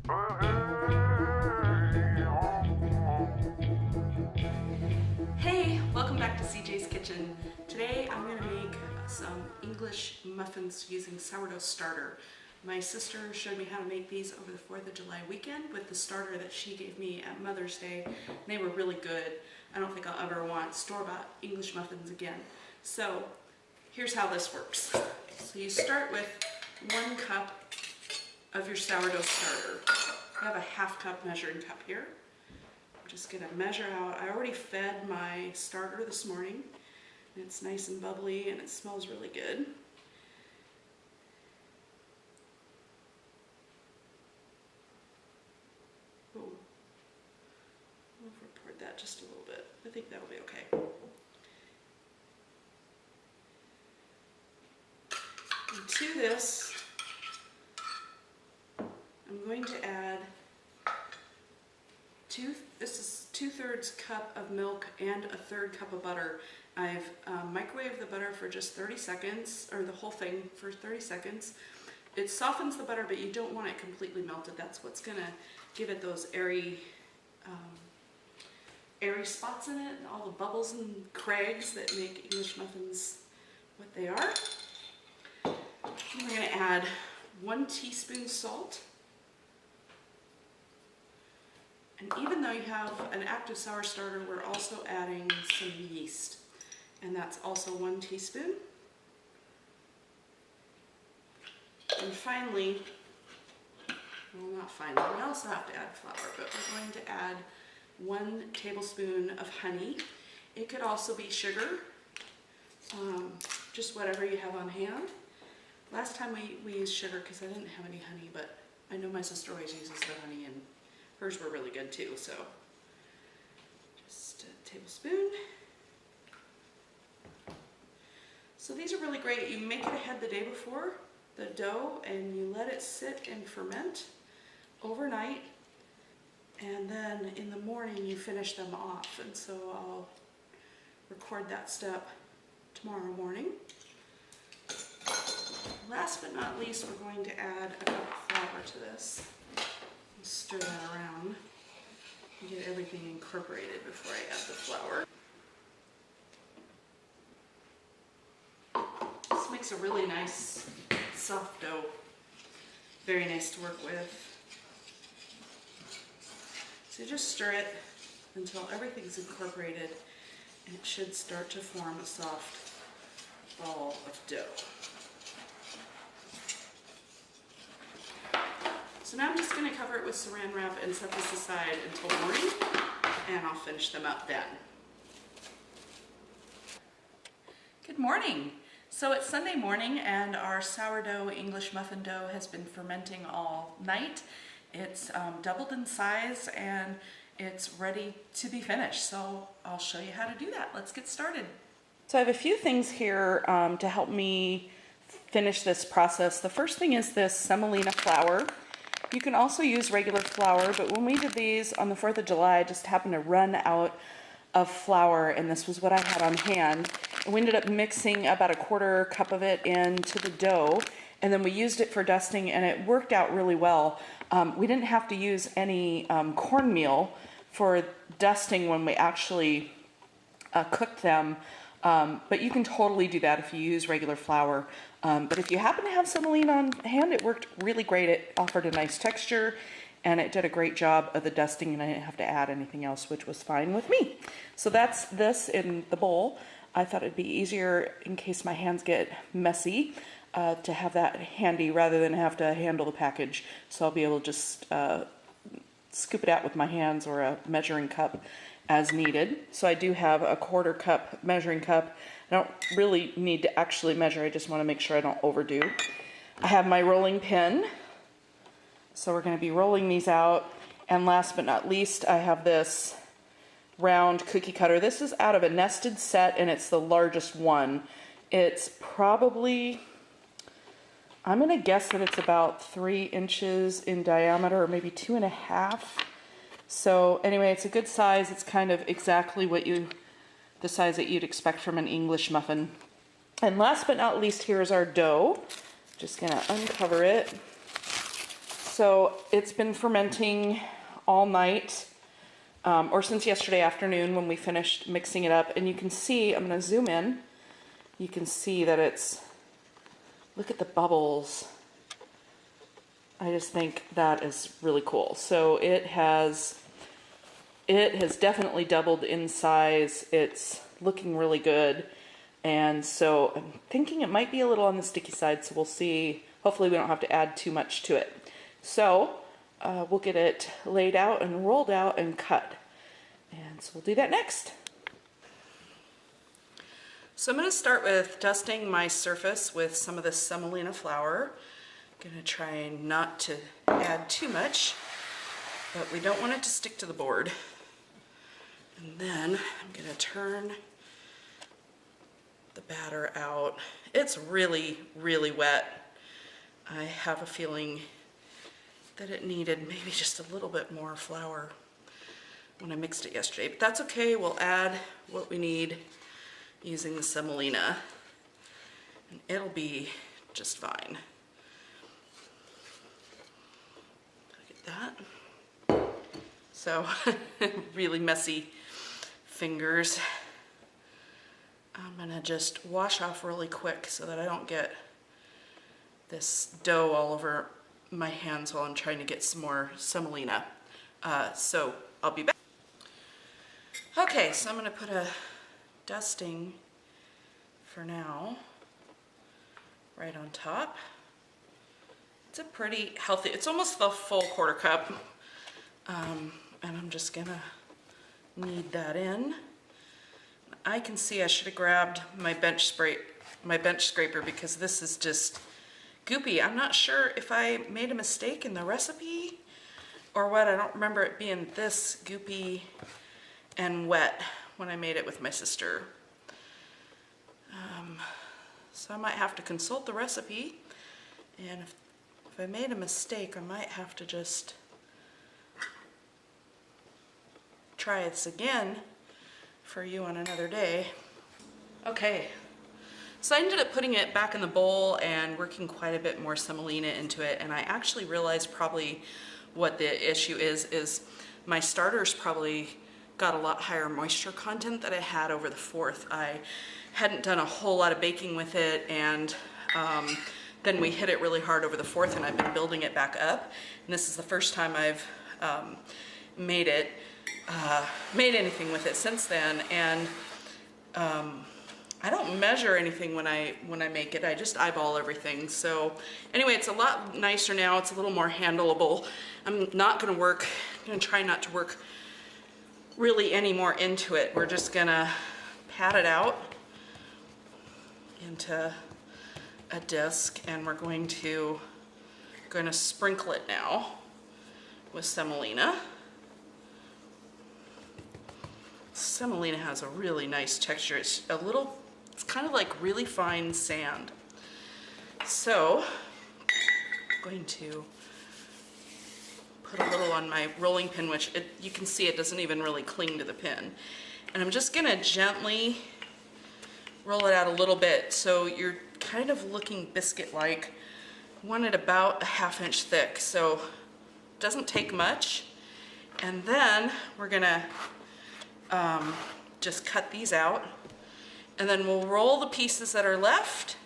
Hey, welcome back to CJ's Kitchen. Today I'm going to make some English muffins using sourdough starter. My sister showed me how to make these over the 4th of July weekend with the starter that she gave me at Mother's Day. And they were really good. I don't think I'll ever want store-bought English muffins again. So here's how this works. So you start with 1 cup of your sourdough starter. I have a 1/2 cup measuring cup here. I'm just going to measure out. I already fed my starter this morning. And it's nice and bubbly and it smells really good. Oh, I'll report that just a little bit. I think that'll be okay. And to this, I'm going to add this is 2/3 cup of milk and a 1/3 cup of butter. I've microwaved the butter for just 30 seconds, or the whole thing for 30 seconds. It softens the butter, but you don't want it completely melted. That's what's gonna give it those airy spots in it, and all the bubbles and crags that make English muffins what they are. I'm gonna add 1 teaspoon salt. And even though you have an active sour starter, we're also adding some yeast. And that's also 1 teaspoon. And finally, well, not finally, we also have to add flour, but we're going to add 1 tablespoon of honey. It could also be sugar, just whatever you have on hand. Last time we used sugar because I didn't have any honey, but I know my sister always uses the honey, and hers were really good too, so just a tablespoon. So these are really great. You make it ahead the day before, the dough, and you let it sit and ferment overnight, and then in the morning you finish them off. And so I'll record that step tomorrow morning. Last but not least, we're going to add a cup of flour to this. Stir that around and get everything incorporated before I add the flour. This makes a really nice soft dough. Very nice to work with. So just stir it until everything's incorporated, and it should start to form a soft ball of dough. So now I'm just going to cover it with saran wrap and set this aside until morning, and I'll finish them up then. Good morning! So it's Sunday morning and our sourdough English muffin dough has been fermenting all night. It's doubled in size and it's ready to be finished. So I'll show you how to do that. Let's get started. So I have a few things here to help me finish this process. The first thing is this semolina flour. You can also use regular flour, but when we did these on the 4th of July, I just happened to run out of flour, and this was what I had on hand. And we ended up mixing about a 1/4 cup of it into the dough, and then we used it for dusting, and it worked out really well. We didn't have to use any cornmeal for dusting when we actually cooked them, but you can totally do that if you use regular flour. But if you happen to have semolina on hand, it worked really great. It offered a nice texture, and it did a great job of the dusting, and I didn't have to add anything else, which was fine with me. So that's this in the bowl. I thought it'd be easier in case my hands get messy to have that handy rather than have to handle the package. So I'll be able to just scoop it out with my hands or a measuring cup as needed. So I do have a 1/4 cup measuring cup. I don't really need to actually measure, I just want to make sure I don't overdo. I have my rolling pin, so we're going to be rolling these out. And last but not least, I have this round cookie cutter. This is out of a nested set, and it's the largest one. It's probably, I'm going to guess that it's about 3 inches in diameter, or maybe 2.5. So anyway, it's a good size. It's kind of exactly what the size that you'd expect from an English muffin. And last but not least, here's our dough. Just gonna uncover it. So it's been fermenting all night, or since yesterday afternoon when we finished mixing it up. And you can see, I'm going to zoom in, you can see that it's, look at the bubbles. I just think that is really cool. So it has definitely doubled in size. It's looking really good. And so I'm thinking it might be a little on the sticky side, so we'll see. Hopefully we don't have to add too much to it. So we'll get it laid out and rolled out and cut. And so we'll do that next. So I'm going to start with dusting my surface with some of this semolina flour. I'm going to try not to add too much, but we don't want it to stick to the board. And then I'm going to turn the batter out. It's really, really wet. I have a feeling that it needed maybe just a little bit more flour when I mixed it yesterday, but that's okay. We'll add what we need using the semolina, and it'll be just fine. Look at that. So, really messy fingers. I'm gonna just wash off really quick so that I don't get this dough all over my hands while I'm trying to get some more semolina. So I'll be back. Okay, so I'm gonna put a dusting for now right on top. It's a pretty healthy, it's almost the full quarter cup. And I'm just gonna knead that in. I can see I should have grabbed my bench scraper because this is just goopy. I'm not sure if I made a mistake in the recipe or what. I don't remember it being this goopy and wet when I made it with my sister. So I might have to consult the recipe, and if I made a mistake, I might have to just try this again for you on another day. Okay, so I ended up putting it back in the bowl and working quite a bit more semolina into it, and I actually realized probably what the issue is my starters probably got a lot higher moisture content than I had over the 4th. I hadn't done a whole lot of baking with it, and then we hit it really hard over the 4th, and I've been building it back up. And this is the first time I've made anything with it since then. And I don't measure anything when I make it. I just eyeball everything. So anyway, it's a lot nicer now. It's a little more handleable. I'm gonna try not to work really any more into it. We're just gonna pat it out into a disc, and we're going to sprinkle it now with semolina. Semolina has a really nice texture. It's kind of like really fine sand. So I'm going to put a little on my rolling pin, which you can see it doesn't even really cling to the pin. And I'm just gonna gently roll it out a little bit so you're kind of looking biscuit-like. I want it about a 1/2 inch thick, so it doesn't take much. And then we're gonna just cut these out, and then we'll roll the pieces that are left.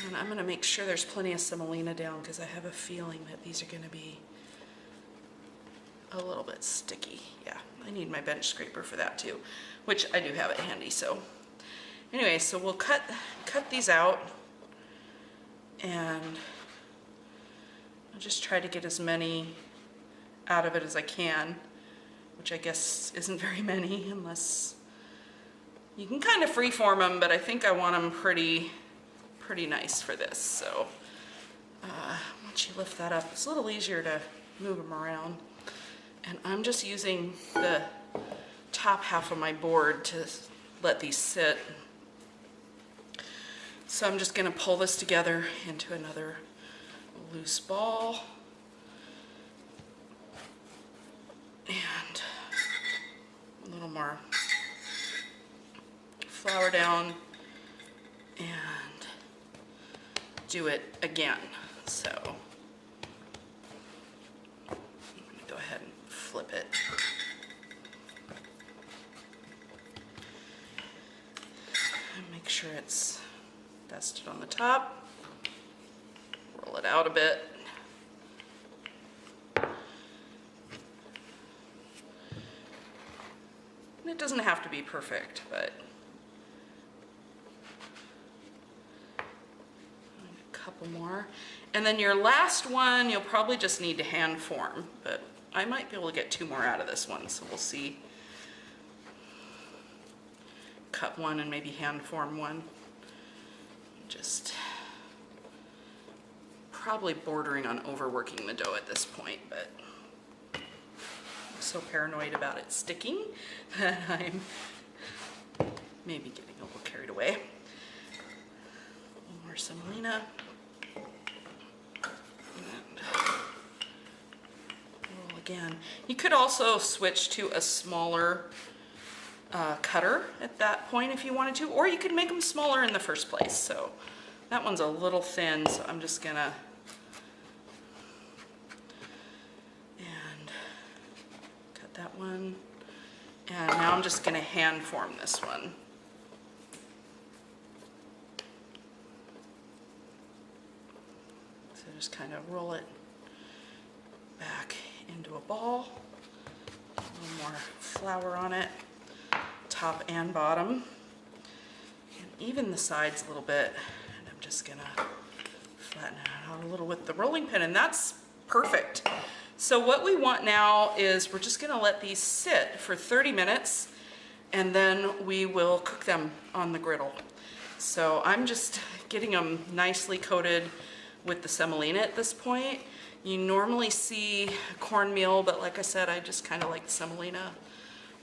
And I'm gonna make sure there's plenty of semolina down because I have a feeling that these are gonna be a little bit sticky. Yeah, I need my bench scraper for that too, which I do have it handy. So anyway, so we'll cut these out, and I'll just try to get as many out of it as I can, which I guess isn't very many, unless you can kind of freeform them, but I think I want them pretty nice for this. So once you lift that up, it's a little easier to move them around. And I'm just using the top half of my board to let these sit. So I'm just gonna pull this together into another loose ball. And a little more flour down, and do it again. So It's dusted on the top. Roll it out a bit. And it doesn't have to be perfect, but a couple more. And then your last one, you'll probably just need to hand form, but I might be able to get 2 more out of this one, so we'll see. Cut one and maybe hand form one. Just probably bordering on overworking the dough at this point, but I'm so paranoid about it sticking that I'm maybe getting a little carried away. A little more semolina. Again. You could also switch to a smaller cutter at that point if you wanted to, or you could make them smaller in the first place. So that one's a little thin, so I'm just gonna cut that one. And now I'm just gonna hand form this one. So just kind of roll it back into a ball, a little more flour on it, top and bottom, and even the sides a little bit. And I'm just gonna flatten it out a little with the rolling pin, and that's perfect. So what we want now is we're just gonna let these sit for 30 minutes, and then we will cook them on the griddle. So I'm just getting them nicely coated with the semolina at this point. You normally see cornmeal, but like I said, I just kind of like the semolina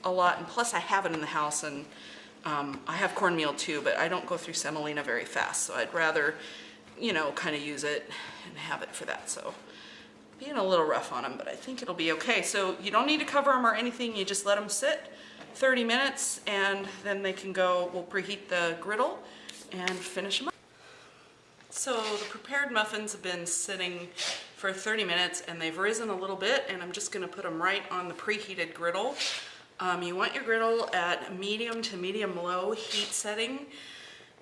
a lot. And plus I have it in the house, and I have cornmeal too, but I don't go through semolina very fast. So I'd rather, you know, kind of use it and have it for that. So being a little rough on them, but I think it'll be okay. So you don't need to cover them or anything. You just let them sit 30 minutes and then they can go. We'll preheat the griddle and finish them up. So the prepared muffins have been sitting for 30 minutes and they've risen a little bit, and I'm just gonna put them right on the preheated griddle. You want your griddle at medium to medium-low heat setting,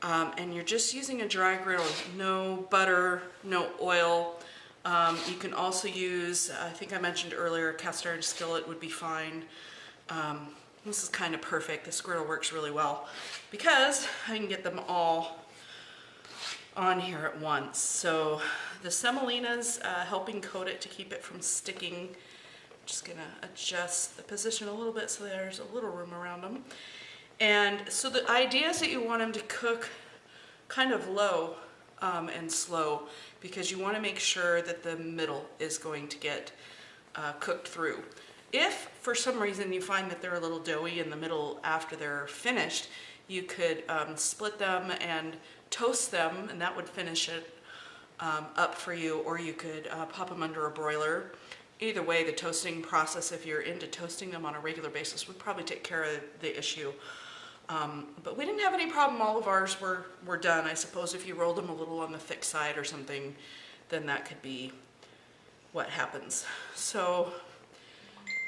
and you're just using a dry griddle, no butter, no oil. You can also use, I think I mentioned earlier, a cast iron skillet would be fine. This is kind of perfect. This griddle works really well because I can get them all on here at once. So the semolina's helping coat it to keep it from sticking. I'm just gonna adjust the position a little bit so there's a little room around them. And so the idea is that you want them to cook kind of low and slow, because you want to make sure that the middle is going to get cooked through. If for some reason you find that they're a little doughy in the middle after they're finished, you could split them and toast them, and that would finish it up for you, or you could pop them under a broiler. Either way, the toasting process, if you're into toasting them on a regular basis, would probably take care of the issue. But we didn't have any problem. All of ours were done. I suppose if you rolled them a little on the thick side or something, then that could be what happens. So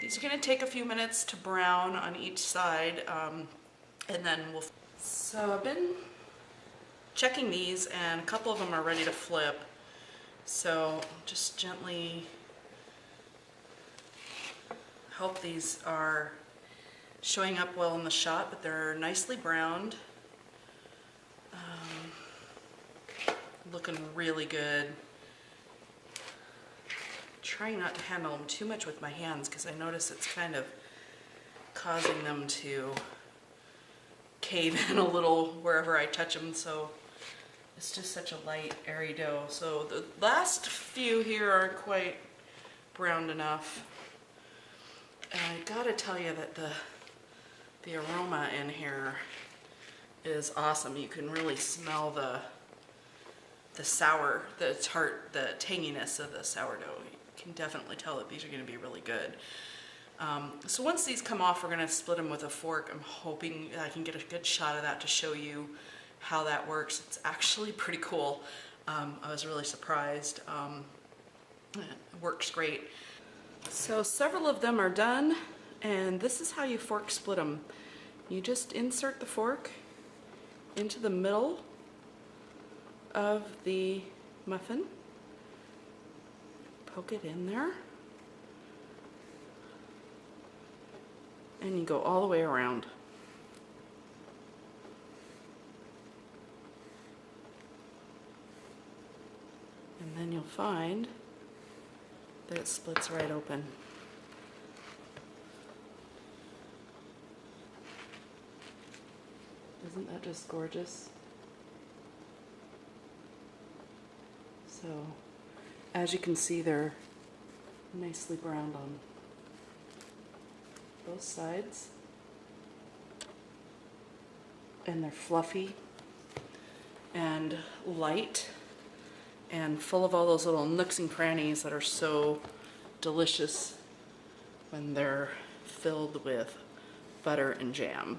these are going to take a few minutes to brown on each side, and then we'll... So I've been checking these, and a couple of them are ready to flip. So just gently hope these are showing up well in the shot, but they're nicely browned. Looking really good. Trying not to handle them too much with my hands, because I notice it's kind of causing them to cave in a little wherever I touch them, so it's just such a light, airy dough. So the last few here aren't quite browned enough. And I gotta tell you that the aroma in here is awesome. You can really smell the sour, the tart, the tanginess of the sourdough. You can definitely tell that these are gonna be really good. So once these come off, we're gonna split them with a fork. I'm hoping I can get a good shot of that to show you how that works. It's actually pretty cool. I was really surprised. It works great. So several of them are done, and this is how you fork split them. You just insert the fork into the middle of the muffin, poke it in there, and you go all the way around. And then you'll find that it splits right open. Isn't that just gorgeous? So, as you can see, they're nicely browned on both sides. And they're fluffy and light and full of all those little nooks and crannies that are so delicious when they're filled with butter and jam.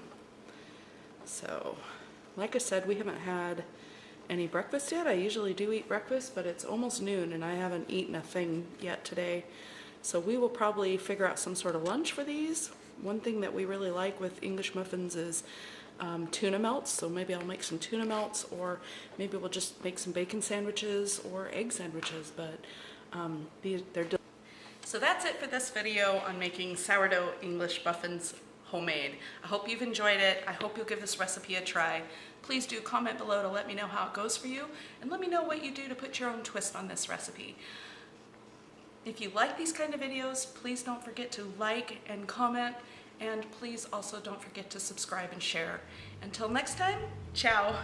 So, like I said, we haven't had any breakfast yet. I usually do eat breakfast, but it's almost noon and I haven't eaten a thing yet today. So we will probably figure out some sort of lunch for these. One thing that we really like with English muffins is tuna melts, so maybe I'll make some tuna melts, or maybe we'll just make some bacon sandwiches or egg sandwiches, but they're delicious. So that's it for this video on making sourdough English muffins homemade. I hope you've enjoyed it. I hope you'll give this recipe a try. Please do comment below to let me know how it goes for you, and let me know what you do to put your own twist on this recipe. If you like these kind of videos, please don't forget to like and comment, and please also don't forget to subscribe and share. Until next time, ciao!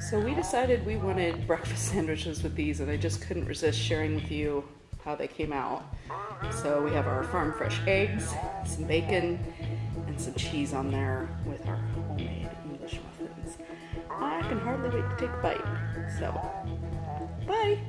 So we decided we wanted breakfast sandwiches with these, and I just couldn't resist sharing with you how they came out. So we have our farm fresh eggs, some bacon, and some cheese on there with our homemade English muffins. I can hardly wait to take a bite. So, bye!